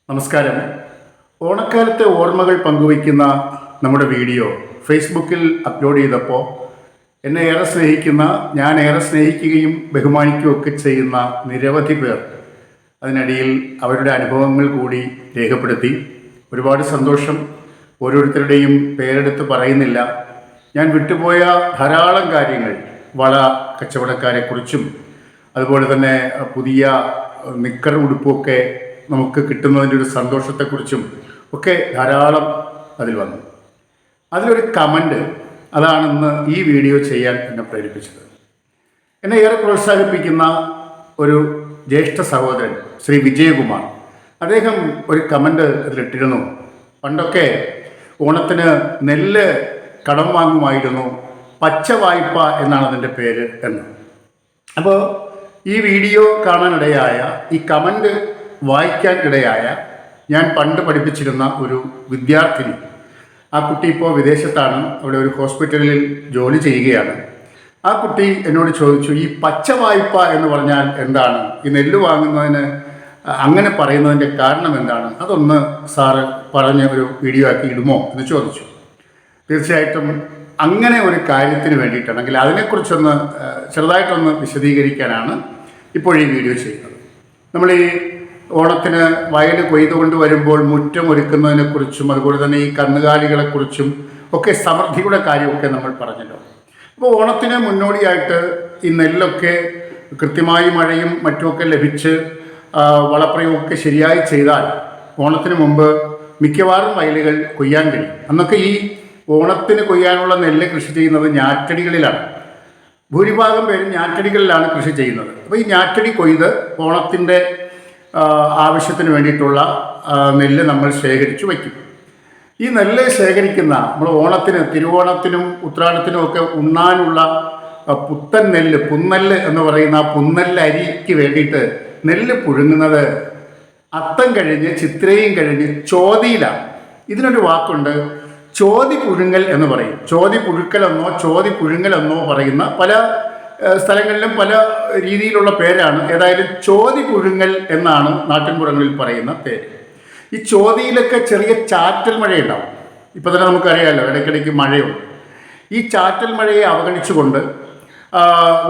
നമസ്കാരം. ഓണക്കാലത്തെ ഓർമ്മകൾ പങ്കുവയ്ക്കുന്ന നമ്മുടെ വീഡിയോ ഫേസ്ബുക്കിൽ അപ്ലോഡ് ചെയ്തപ്പോൾ എന്നെ ഏറെ സ്നേഹിക്കുന്ന, ഞാൻ ഏറെ സ്നേഹിക്കുകയും ബഹുമാനിക്കുകയൊക്കെ ചെയ്യുന്ന നിരവധി പേർ അതിനിടയിൽ അവരുടെ അനുഭവങ്ങൾ കൂടി രേഖപ്പെടുത്തി. ഒരുപാട് സന്തോഷം. ഓരോരുത്തരുടെയും പേരെടുത്ത് പറയുന്നില്ല. ഞാൻ വിട്ടുപോയ ധാരാളം കാര്യങ്ങൾ, വള കച്ചവടക്കാരെക്കുറിച്ചും അതുപോലെ തന്നെ പുതിയ നിക്കർ ഉടുപ്പൊക്കെ നമുക്ക് കിട്ടുന്നതിൻ്റെ ഒരു സന്തോഷത്തെക്കുറിച്ചും ഒക്കെ ധാരാളം അതിൽ വന്നു. അതിലൊരു കമൻറ്റ് അതാണിന്ന് ഈ വീഡിയോ ചെയ്യാൻ എന്നെ പ്രേരിപ്പിച്ചത്. എന്നെ ഏറെ പ്രോത്സാഹിപ്പിക്കുന്ന ഒരു ജ്യേഷ്ഠ സഹോദരൻ ശ്രീ വിജയകുമാർ, അദ്ദേഹം ഒരു കമൻറ്റ് അതിലിട്ടിരുന്നു. പണ്ടൊക്കെ ഓണത്തിന് നെല്ല് കടം വാങ്ങുമായിരുന്നു, പച്ച വായ്പ എന്നാണ് അതിൻ്റെ പേര് എന്ന്. അപ്പോൾ ഈ വീഡിയോ കാണാനിടയായ, ഈ കമൻറ്റ് വായിക്കാൻ ഇടയായ ഞാൻ പണ്ട് പഠിപ്പിച്ചിരുന്ന ഒരു വിദ്യാർത്ഥിനി, ആ കുട്ടി ഇപ്പോൾ വിദേശത്താണ്, അവിടെ ഒരു ഹോസ്പിറ്റലിൽ ജോലി ചെയ്യുകയാണ്. ആ കുട്ടി എന്നോട് ചോദിച്ചു, ഈ പച്ച വായ്പ എന്ന് പറഞ്ഞാൽ എന്താണ്? ഈ നെല്ല് വാങ്ങുന്നതിന് അങ്ങനെ പറയുന്നതിൻ്റെ കാരണം എന്താണ്? അതൊന്ന് സാറ് പറഞ്ഞ് ഒരു വീഡിയോ ആക്കി ഇടുമോ എന്ന് ചോദിച്ചു. തീർച്ചയായിട്ടും അങ്ങനെ ഒരു കാര്യത്തിന് വേണ്ടിയിട്ടാണെങ്കിൽ അതിനെക്കുറിച്ചൊന്ന് ചെറുതായിട്ടൊന്ന് വിശദീകരിക്കാനാണ് ഇപ്പോൾ ഈ വീഡിയോ ചെയ്യുന്നത്. നമ്മൾ ഈ ഓണത്തിന് വയൽ കൊയ്തുകൊണ്ട് വരുമ്പോൾ മുറ്റം ഒരുക്കുന്നതിനെക്കുറിച്ചും അതുപോലെ തന്നെ ഈ കന്നുകാലികളെക്കുറിച്ചും ഒക്കെ സമൃദ്ധിയുടെ കാര്യമൊക്കെ നമ്മൾ പറഞ്ഞല്ലോ. അപ്പോൾ ഓണത്തിന് മുന്നോടിയായിട്ട് ഈ നെല്ലൊക്കെ കൃത്യമായി മഴയും മറ്റുമൊക്കെ ലഭിച്ച് വളപ്രയോഗമൊക്കെ ശരിയായി ചെയ്താൽ ഓണത്തിന് മുമ്പ് മിക്കവാറും വയലുകൾ കൊയ്യാൻ കഴിയും. അന്നൊക്കെ ഈ ഓണത്തിന് കൊയ്യാനുള്ള നെല്ല് കൃഷി ചെയ്യുന്നത് ഞാറ്റടികളിലാണ്. ഭൂരിഭാഗം പേരും ഞാറ്റടികളിലാണ് കൃഷി ചെയ്യുന്നത്. അപ്പോൾ ഈ ഞാറ്റടി കൊയ്ത് ഓണത്തിൻ്റെ ആവശ്യത്തിന് വേണ്ടിയിട്ടുള്ള നെല്ല് നമ്മൾ ശേഖരിച്ചു വയ്ക്കും. ഈ നെല്ല് ശേഖരിക്കുന്ന നമ്മൾ ഓണത്തിന്, തിരുവോണത്തിനും ഉത്രാടത്തിനും ഒക്കെ ഉണ്ണാനുള്ള പുത്തൻ നെല്ല്, പുന്നെല്ല് എന്ന് പറയുന്ന ആ പുന്നെല്ല് അരിക്ക് വേണ്ടിയിട്ട് നെല്ല് പുഴുങ്ങുന്നത് അത്തം കഴിഞ്ഞ് ചിത്രയും കഴിഞ്ഞ് ചോതിയിലാണ്. ഇതിനൊരു വാക്കുണ്ട്, ചോതി പുഴുങ്ങൽ എന്ന് പറയും. ചോതി പുഴുക്കലെന്നോ ചോതി പുഴുങ്ങലെന്നോ പറയുന്ന പല സ്ഥലങ്ങളിലും പല രീതിയിലുള്ള പേരാണ്. ഏതായാലും ചോതി പുഴുങ്ങൽ എന്നാണ് നാട്ടിൻപുറങ്ങളിൽ പറയുന്ന പേര്. ഈ ചോതിയിലൊക്കെ ചെറിയ ചാറ്റൽ മഴയുണ്ടാവും. ഇപ്പോൾ തന്നെ നമുക്കറിയാമല്ലോ, ഇടയ്ക്കിടയ്ക്ക് മഴയുണ്ട്. ഈ ചാറ്റൽ മഴയെ അവഗണിച്ചുകൊണ്ട്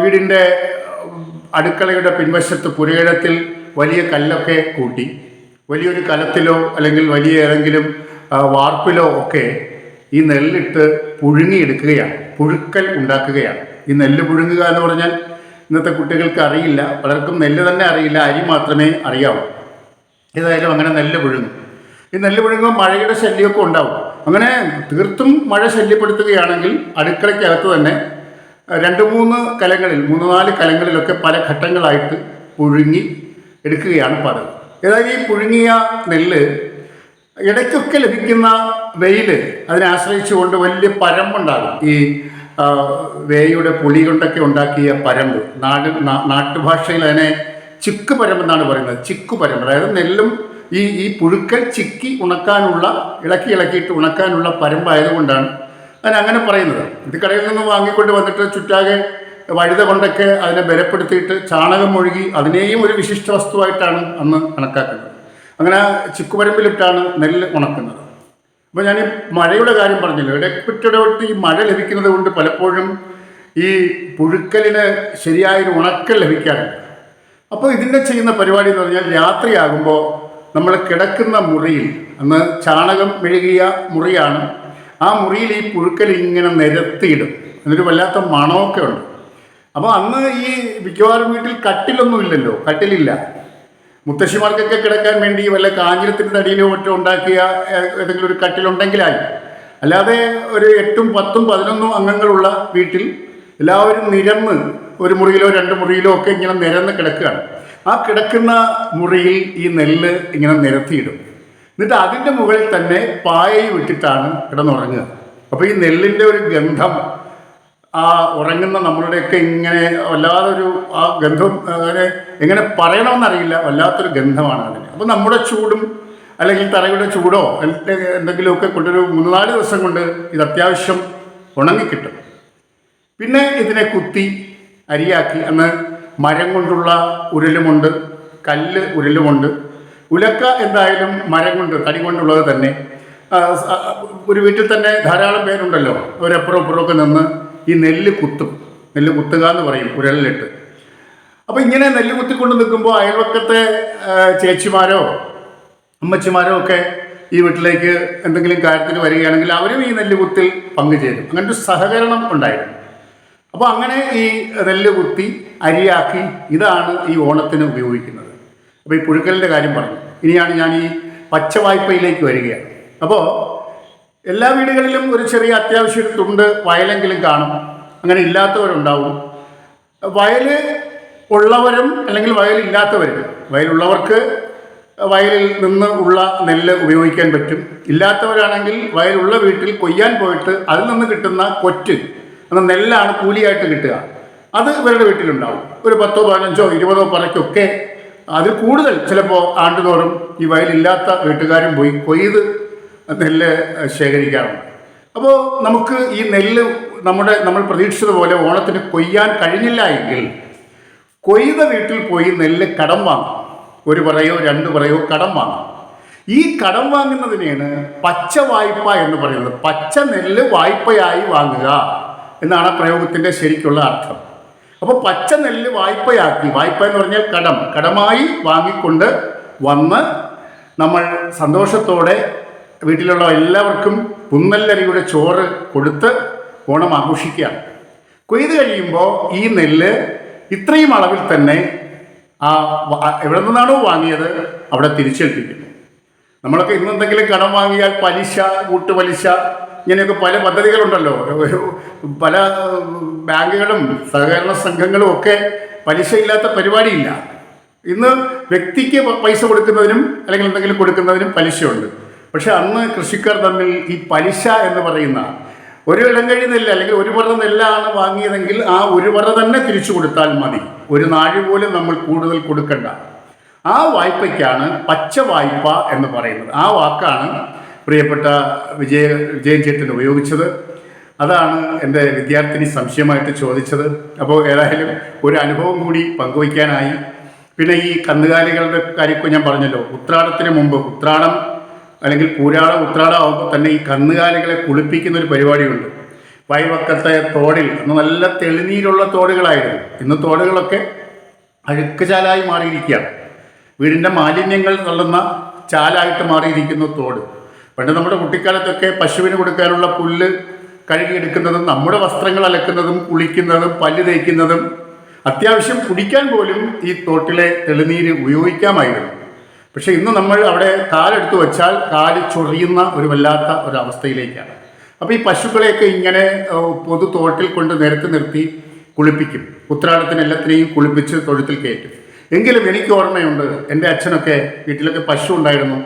വീടിൻ്റെ അടുക്കളയുടെ പിൻവശത്ത് പുരയിടത്തിൽ വലിയ കല്ലൊക്കെ കൂട്ടി വലിയൊരു കലത്തിലോ അല്ലെങ്കിൽ വലിയ ഏതെങ്കിലും വാർപ്പിലോ ഒക്കെ ഈ നെല്ലിട്ട് പുഴുങ്ങിയെടുക്കുകയാണ്, പുഴുക്കൽ ഉണ്ടാക്കുകയാണ്. ഈ നെല്ല് പുഴുങ്ങുക എന്ന് പറഞ്ഞാൽ ഇന്നത്തെ കുട്ടികൾക്ക് അറിയില്ല, പലർക്കും നെല്ല് തന്നെ അറിയില്ല, അരി മാത്രമേ അറിയാവൂ. ഏതായാലും അങ്ങനെ നെല്ല് പുഴുങ്ങും. ഈ നെല്ല് പുഴുങ്ങുമ്പോൾ മഴയുടെ ശല്യമൊക്കെ ഉണ്ടാവും. അങ്ങനെ തീർത്തും മഴ ശല്യപ്പെടുത്തുകയാണെങ്കിൽ അടുക്കളയ്ക്കകത്ത് തന്നെ 2-3 കലങ്ങളിൽ, 3-4 കലങ്ങളിലൊക്കെ പല ഘട്ടങ്ങളായിട്ട് പുഴുങ്ങി എടുക്കുകയാണ് പതിവ്. ഏതായാലും ഈ പുഴുങ്ങിയ നെല്ല് ഇടയ്ക്കൊക്കെ ലഭിക്കുന്ന വെയിൽ അതിനെ ആശ്രയിച്ചുകൊണ്ട് വലിയ പരമ്പുണ്ടാകും. ഈ വേയുടെ പുളി കൊണ്ടൊക്കെ ഉണ്ടാക്കിയ പരമ്പ്, നാട്ടുഭാഷയിൽ അതിനെ ചിക്ക് പരമ്പെന്നാണ് പറയുന്നത്. ചിക്കു പരമ്പ്, അതായത് നെല്ലും ഈ പുഴുക്കൽ ചിക്കി ഉണക്കാനുള്ള, ഇളക്കിയിട്ട് ഉണക്കാനുള്ള പരമ്പായതുകൊണ്ടാണ് അതിനങ്ങനെ പറയുന്നത്. ഇത് കടയിൽ നിന്ന് വാങ്ങിക്കൊണ്ട് വന്നിട്ട് ചുറ്റാകെ വഴുത കൊണ്ടൊക്കെ അതിനെ ബലപ്പെടുത്തിയിട്ട് ചാണകം ഒഴുകി അതിനെയും ഒരു വിശിഷ്ട വസ്തുവായിട്ടാണ് അന്ന് കണക്കാക്കുന്നത്. അങ്ങനെ ചിക്കുപരമ്പിലിട്ടാണ് നെല്ല് ഉണക്കുന്നത്. അപ്പോൾ ഞാൻ ഈ മഴയുടെ കാര്യം പറഞ്ഞല്ലോ, ഇടയ്ക്കിടവിട്ട് ഈ മഴ ലഭിക്കുന്നത് കൊണ്ട് പലപ്പോഴും ഈ പുഴുക്കലിന് ശരിയായൊരു ഉണക്കൽ ലഭിക്കാറുണ്ട്. അപ്പോൾ ഇതിൻ്റെ ചെയ്യുന്ന പരിപാടി എന്ന് പറഞ്ഞാൽ, രാത്രിയാകുമ്പോൾ നമ്മൾ കിടക്കുന്ന മുറിയിൽ, അന്ന് ചാണകം മെഴുകിയ മുറിയാണ്, ആ മുറിയിൽ ഈ പുഴുക്കൽ ഇങ്ങനെ നിരത്തിയിടും. എന്നൊരു വല്ലാത്ത മണമൊക്കെ ഉണ്ട്. അപ്പോൾ അന്ന് ഈ മിക്കവാറും വീട്ടിൽ കട്ടിലൊന്നും ഇല്ലല്ലോ, കട്ടിലില്ല. മുത്തശ്ശിമാർക്കൊക്കെ കിടക്കാൻ വേണ്ടി വല്ല കാഞ്ഞിരത്തിൻ്റെ തടിയിലോ മറ്റോ ഉണ്ടാക്കിയ ഏതെങ്കിലും ഒരു കട്ടിലുണ്ടെങ്കിലായി. അല്ലാതെ ഒരു 8, 10, 11 അംഗങ്ങളുള്ള വീട്ടിൽ എല്ലാവരും നിരന്ന് ഒരു മുറിയിലോ 2 മുറിയിലോ ഒക്കെ ഇങ്ങനെ നിരന്ന് കിടക്കുകയാണ്. ആ കിടക്കുന്ന മുറിയിൽ ഈ നെല്ല് ഇങ്ങനെ നിരത്തിയിടും. എന്നിട്ട് അതിൻ്റെ മുകളിൽ തന്നെ പായയും ഇട്ടിട്ടാണ് കിടന്നുറങ്ങുക. അപ്പോൾ ഈ നെല്ലിൻ്റെ ഒരു ഗന്ധം ആ ഉറങ്ങുന്ന നമ്മളുടെയൊക്കെ ഇങ്ങനെ വല്ലാതൊരു, ആ ഗന്ധം അങ്ങനെ എങ്ങനെ പറയണമെന്നറിയില്ല, വല്ലാത്തൊരു ഗന്ധമാണ് അതിന്. അപ്പോൾ നമ്മുടെ ചൂടും അല്ലെങ്കിൽ തറയുടെ ചൂടോ എന്തെങ്കിലുമൊക്കെ കൊണ്ടൊരു 3-4 ദിവസം കൊണ്ട് ഇത് അത്യാവശ്യം ഉണങ്ങിക്കിട്ടും. പിന്നെ ഇതിനെ കുത്തി അരിയാക്കി, അന്ന് മരം കൊണ്ടുള്ള ഉരലുമുണ്ട്, കല്ല് ഉരലുമുണ്ട്. ഉലക്ക എന്തായാലും മരം കൊണ്ട് തടി കൊണ്ടുള്ളത് തന്നെ. ഒരു വീട്ടിൽ തന്നെ ധാരാളം പേരുണ്ടല്ലോ, അവരപ്പുറം ഇപ്പുറമൊക്കെ നിന്ന് ഈ നെല്ല് കുത്തും. നെല്ല് കുത്തുക എന്ന് പറയും, ഉരലിലിട്ട്. അപ്പോൾ ഇങ്ങനെ നെല്ല് കുത്തിക്കൊണ്ട് നിൽക്കുമ്പോൾ അയൽവക്കത്തെ ചേച്ചിമാരോ അമ്മച്ചിമാരോ ഒക്കെ ഈ വീട്ടിലേക്ക് എന്തെങ്കിലും കാര്യത്തിന് വരികയാണെങ്കിൽ അവരും ഈ നെല്ല് കുത്തിൽ പങ്കുചേരും. അങ്ങനെ ഒരു സഹകരണം ഉണ്ടായിരുന്നു. അപ്പോൾ അങ്ങനെ ഈ നെല്ല് കുത്തി അരിയാക്കി ഇതാണ് ഈ ഓണത്തിന് ഉപയോഗിക്കുന്നത്. അപ്പോൾ ഈ പുഴുക്കലിൻ്റെ കാര്യം പറഞ്ഞു. ഇനിയാണ് ഞാൻ ഈ പച്ചവായ്പയിലേക്ക് വരികയാണ്. അപ്പോൾ എല്ലാ വീടുകളിലും ഒരു ചെറിയ അത്യാവശ്യം തുണ്ട് വയലെങ്കിലും കാണും. അങ്ങനെ ഇല്ലാത്തവരുണ്ടാവും. വയൽ ഉള്ളവരും അല്ലെങ്കിൽ വയലില്ലാത്തവരും. വയലുള്ളവർക്ക് വയലിൽ നിന്ന് ഉള്ള നെല്ല് ഉപയോഗിക്കാൻ പറ്റും. ഇല്ലാത്തവരാണെങ്കിൽ വയലുള്ള വീട്ടിൽ കൊയ്യാൻ പോയിട്ട് അതിൽ നിന്ന് കിട്ടുന്ന കൊറ്റ് എന്ന നെല്ലാണ് കൂലിയായിട്ട് കിട്ടുക. അത് ഇവരുടെ വീട്ടിലുണ്ടാവും. ഒരു 10, 15, 20 പറയ്ക്കൊക്കെ അതിൽ കൂടുതൽ ചിലപ്പോൾ ആണ്ടുതോറും ഈ വയലില്ലാത്ത വീട്ടുകാരും പോയി കൊയ്ത് നെല്ല് ശേഖരിക്കാറുണ്ട്. അപ്പോൾ നമുക്ക് ഈ നെല്ല് നമ്മൾ പ്രതീക്ഷിച്ചതുപോലെ ഓണത്തിന് കൊയ്യാൻ കഴിഞ്ഞില്ല എങ്കിൽ കൊയ്ത വീട്ടിൽ പോയി നെല്ല് കടം വാങ്ങാം. 1 പറയോ 2 പറയോ കടം വാങ്ങാം. ഈ കടം വാങ്ങുന്നതിനെയാണ് പച്ച വായ്പ എന്ന് പറയുന്നത്. പച്ച നെല്ല് വായ്പയായി വാങ്ങുക എന്നാണ് ആ പ്രയോഗത്തിൻ്റെ ശരിക്കുള്ള അർത്ഥം. അപ്പോൾ പച്ച നെല്ല് വായ്പയാക്കി, വായ്പ എന്ന് പറഞ്ഞാൽ കടമായി വാങ്ങിക്കൊണ്ട് വന്ന് നമ്മൾ സന്തോഷത്തോടെ വീട്ടിലുള്ള എല്ലാവർക്കും പുന്നല്ലരിയുടെ ചോറ് കൊടുത്ത് ഓണം ആഘോഷിക്കുകയാണ്. കൊയ്ത് കഴിയുമ്പോൾ ഈ നെല്ല് ഇത്രയും അളവിൽ തന്നെ എവിടെ നിന്നാണോ വാങ്ങിയത് അവിടെ തിരിച്ചേൽപ്പിക്കുന്നു. നമ്മളൊക്കെ ഇന്നെന്തെങ്കിലും കടം വാങ്ങിയാൽ പലിശ, കൂട്ടുപലിശ, ഇങ്ങനെയൊക്കെ പല പദ്ധതികളുണ്ടല്ലോ. പല ബാങ്കുകളും സഹകരണ സംഘങ്ങളും ഒക്കെ പലിശയില്ലാത്ത പരിപാടിയില്ല. ഇന്ന് വ്യക്തിക്ക് പൈസ കൊടുക്കുന്നതിനും അല്ലെങ്കിൽ എന്തെങ്കിലും കൊടുക്കുന്നതിനും പലിശയുണ്ട്. പക്ഷെ അന്ന് കൃഷിക്കാർ തമ്മിൽ ഈ പലിശ എന്ന് പറയുന്ന ഒരു ഇടംകഴി നെല്ല് അല്ലെങ്കിൽ 1 പറ നെല്ലാണ് വാങ്ങിയതെങ്കിൽ ആ 1 പറ തന്നെ തിരിച്ചു കൊടുത്താൽ മതി. 1 നാഴി പോലും നമ്മൾ കൂടുതൽ കൊടുക്കണ്ട. ആ വായ്പയ്ക്കാണ് പച്ച വായ്പ എന്ന് പറയുന്നത്. ആ വാക്കാണ് പ്രിയപ്പെട്ട വിജയൻ ചേട്ടൻ ഉപയോഗിച്ചത്. അതാണ് എൻ്റെ വിദ്യാർത്ഥിനി സംശയമായിട്ട് ചോദിച്ചത്. അപ്പോൾ ഏതായാലും ഒരു അനുഭവം കൂടി പങ്കുവയ്ക്കാനായി. പിന്നെ ഈ കന്നുകാലികളുടെ കാര്യമൊക്കെ ഞാൻ പറഞ്ഞല്ലോ. ഉത്രാടത്തിന് മുമ്പ്, ഉത്രാടം അല്ലെങ്കിൽ ഉത്രാടം ആകുമ്പോൾ തന്നെ ഈ കന്നുകാലികളെ കുളിപ്പിക്കുന്ന ഒരു പരിപാടിയുണ്ട്. വയൽവക്കത്തെ തോടിൽ അന്ന് നല്ല തെളിനീരുള്ള തോടുകളായിരുന്നു. ഇന്ന് തോടുകളൊക്കെ അഴുക്ക് ചാലായി മാറിയിരിക്കുകയാണ്. വീടിൻ്റെ മാലിന്യങ്ങൾ തള്ളുന്ന ചാലായിട്ട് മാറിയിരിക്കുന്നു തോട്. പണ്ട് നമ്മുടെ കുട്ടിക്കാലത്തൊക്കെ പശുവിന് കൊടുക്കാനുള്ള പുല്ല് കഴുകിയെടുക്കുന്നതും നമ്മുടെ വസ്ത്രങ്ങൾ അലക്കുന്നതും കുളിക്കുന്നതും പല്ല് തേക്കുന്നതും അത്യാവശ്യം കുടിക്കാൻ പോലും ഈ തോട്ടിലെ തെളിനീര് ഉപയോഗിക്കാമായിരുന്നു. പക്ഷെ ഇന്ന് നമ്മൾ അവിടെ കാലെടുത്ത് വെച്ചാൽ കാല് ചൊറിയുന്ന ഒരു വല്ലാത്ത ഒരവസ്ഥയിലേക്കാണ്. അപ്പോൾ ഈ പശുക്കളെയൊക്കെ ഇങ്ങനെ പൊതു തോട്ടിൽ കൊണ്ട് നിരത്തി നിർത്തി കുളിപ്പിക്കും. ഉത്രാടത്തിന് എല്ലാത്തിനെയും കുളിപ്പിച്ച് തൊഴുത്തിൽ കയറ്റും. എങ്കിലും എനിക്ക് ഓർമ്മയുണ്ട്, എൻ്റെ അച്ഛനൊക്കെ വീട്ടിലൊക്കെ പശു ഉണ്ടായിരുന്നു.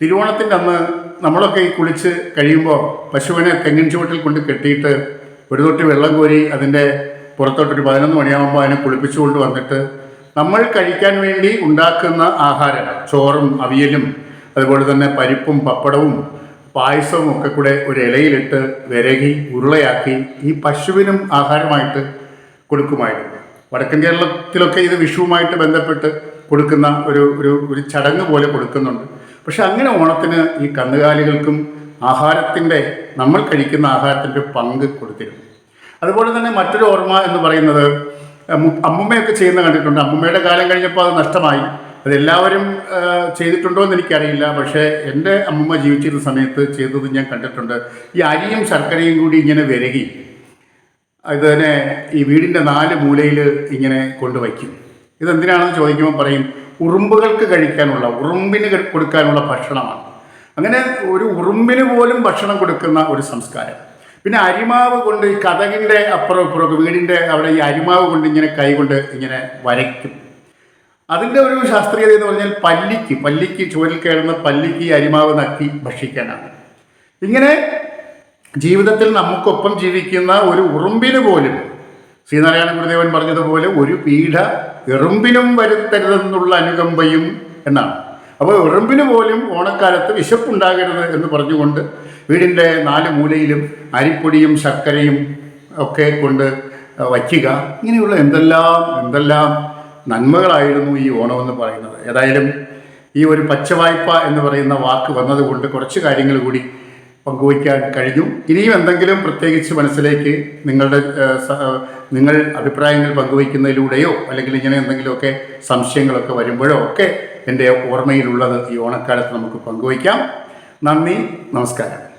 തിരുവോണത്തിൻ്റെ അന്ന് നമ്മളൊക്കെ ഈ കുളിച്ച് കഴിയുമ്പോൾ പശുവിനെ തെങ്ങിൻ ചുവട്ടിൽ കൊണ്ട് കെട്ടിയിട്ട് ഒരു തൊട്ടി വെള്ളം കോരി അതിൻ്റെ പുറത്തോട്ടൊരു 11 മണിയാകുമ്പോൾ അതിനെ കുളിപ്പിച്ചുകൊണ്ട് വന്നിട്ട് നമ്മൾ കഴിക്കാൻ വേണ്ടി ഉണ്ടാക്കുന്ന ആഹാരം, ചോറും അവിയലും അതുപോലെ തന്നെ പരിപ്പും പപ്പടവും പായസവും ഒക്കെ കൂടെ ഒരു ഇലയിലിട്ട് വിരകി ഉരുളയാക്കി ഈ പശുവിനും ആഹാരമായിട്ട് കൊടുക്കുമായിരുന്നു. വടക്കൻ കേരളത്തിലൊക്കെ ഇത് വിഷുവുമായിട്ട് ബന്ധപ്പെട്ട് കൊടുക്കുന്ന ഒരു ചടങ്ങ് പോലെ കൊടുക്കുന്നുണ്ട്. പക്ഷെ അങ്ങനെ ഓണത്തിന് ഈ കന്നുകാലികൾക്കും നമ്മൾ കഴിക്കുന്ന ആഹാരത്തിൻ്റെ പങ്ക് കൊടുത്തിരുന്നു. അതുപോലെ തന്നെ മറ്റൊരു ഓർമ്മ എന്ന് പറയുന്നത് അമ്മുമ്മയൊക്കെ ചെയ്യുന്ന കണ്ടിട്ടുണ്ട്. അമ്മുമ്മയുടെ കാലം കഴിഞ്ഞപ്പോൾ അത് നഷ്ടമായി. അതെല്ലാവരും ചെയ്തിട്ടുണ്ടോ എന്ന് എനിക്കറിയില്ല. പക്ഷേ എൻ്റെ അമ്മുമ്മ ജീവിച്ചിരുന്ന സമയത്ത് ചെയ്തത് ഞാൻ കണ്ടിട്ടുണ്ട്. ഈ അരിയും ശർക്കരയും കൂടി ഇങ്ങനെ വിരകി അതിനെ ഈ വീടിൻ്റെ 4 മൂലയിൽ ഇങ്ങനെ കൊണ്ടുവയ്ക്കും. ഇതെന്തിനാണെന്ന് ചോദിക്കുമ്പോൾ പറയും ഉറുമ്പുകൾക്ക് കഴിക്കാനുള്ള, ഉറുമ്പിന് കൊടുക്കാനുള്ള ഭക്ഷണമാണ്. അങ്ങനെ ഒരു ഉറുമ്പിന് പോലും ഭക്ഷണം കൊടുക്കുന്ന ഒരു സംസ്കാരം. പിന്നെ അരിമാവ് കൊണ്ട് ഈ കതകിൻ്റെ അപ്പുറം ഇപ്പുറമൊക്കെ വീടിൻ്റെ അവിടെ ഈ അരിമാവ് കൊണ്ട് ഇങ്ങനെ കൈകൊണ്ട് ഇങ്ങനെ വരയ്ക്കും. അതിൻ്റെ ഒരു ശാസ്ത്രീയത എന്ന് പറഞ്ഞാൽ പല്ലിക്ക് ചുവരിൽ കയറുന്ന പല്ലിക്ക് അരിമാവ് നക്കി ഭക്ഷിക്കാനാണ്. ഇങ്ങനെ ജീവിതത്തിൽ നമുക്കൊപ്പം ജീവിക്കുന്ന ഒരു ഉറുമ്പിന് പോലും ശ്രീനാരായണ ഗുരുദേവൻ പറഞ്ഞതുപോലെ ഒരു പീഡ എറുമ്പിനും വരുത്തരുതെന്നുള്ള അനുകമ്പയും എന്നാണ്. അപ്പോൾ എറുമ്പിന് പോലും ഓണക്കാലത്ത് വിശപ്പുണ്ടാകരുത് എന്ന് പറഞ്ഞുകൊണ്ട് വീടിൻ്റെ 4 മൂലയിലും അരിപ്പൊടിയും ശർക്കരയും ഒക്കെ കൊണ്ട് വയ്ക്കുക. ഇങ്ങനെയുള്ള എന്തെല്ലാം നന്മകളായിരുന്നു ഈ ഓണമെന്ന് പറയുന്നത്. ഏതായാലും ഈ ഒരു പച്ചവായ്പ എന്ന് പറയുന്ന വാക്ക് വന്നതുകൊണ്ട് കുറച്ച് കാര്യങ്ങൾ കൂടി പങ്കുവയ്ക്കാൻ കഴിഞ്ഞു. ഇനിയും എന്തെങ്കിലും പ്രത്യേകിച്ച് മനസ്സിലേക്ക് നിങ്ങൾ അഭിപ്രായങ്ങൾ പങ്കുവയ്ക്കുന്നതിലൂടെയോ അല്ലെങ്കിൽ ഇങ്ങനെ എന്തെങ്കിലുമൊക്കെ സംശയങ്ങളൊക്കെ വരുമ്പോഴോ ഒക്കെ എൻ്റെ ഓർമ്മയിലുള്ളത് ഈ ഓണക്കാലത്ത് നമുക്ക് പങ്കുവയ്ക്കാം. നന്ദി, നമസ്കാരം.